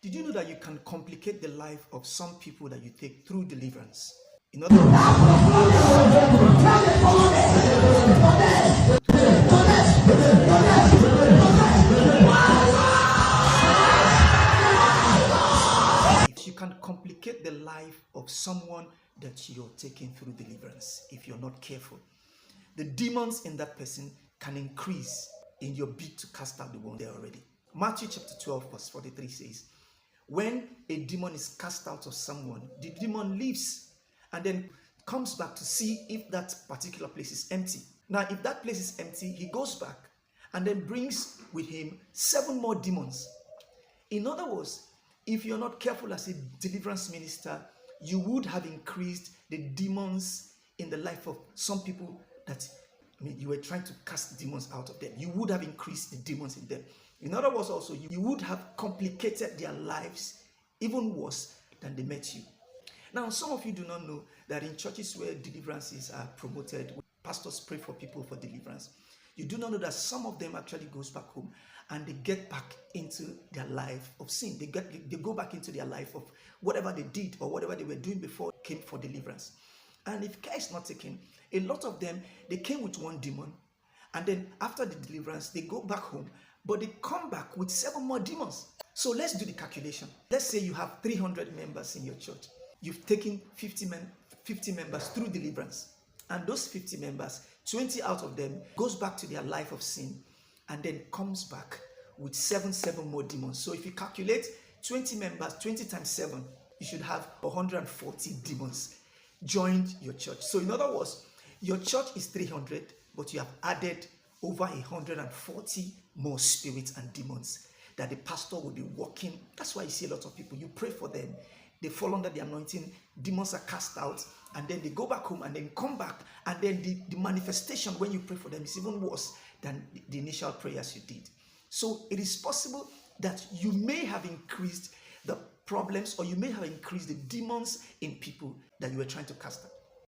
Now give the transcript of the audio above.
Did you know that you can complicate the life of some people that you take through deliverance? In other words, if you can complicate the life of someone that you're taking through deliverance, if you're not careful, the demons in that person can increase in your bid to cast out the one there already. Matthew chapter 12 verse 43 says, when a demon is cast out of someone, the demon leaves and then comes back to see if that particular place is empty. Now, if that place is empty, he goes back and then brings with him 7 more demons. In other words, if you're not careful as a deliverance minister, you would have increased the demons in the life of some people that you were trying to cast demons out of them. You would have increased the demons in them. In other words, also, you would have complicated their lives even worse than they met you. Now, some of you do not know that in churches where deliverances are promoted, pastors pray for people for deliverance. You do not know that some of them actually goes back home and they get back into their life of sin. They go back into their life of whatever they did or whatever they were doing before they came for deliverance. And if care is not taken, a lot of them, they came with one demon, and then after the deliverance, they go back home, but they come back with 7 more demons. So let's do the calculation. Let's say you have 300 members in your church. You've taken 50 members through deliverance, and those 50 members, 20 out of them goes back to their life of sin and then comes back with 7 more demons. So if you calculate 20 members, 20 times 7, you should have 140 demons joined your church. So in other words, your church is 300, but you have added over 140 more spirits and demons that the pastor will be working. That's why you see a lot of people, you pray for them, they fall under the anointing, demons are cast out, and then they go back home and then come back, and then the manifestation when you pray for them is even worse than the initial prayers you did. So it is possible that you may have increased the problems, or you may have increased the demons in people that you were trying to cast out.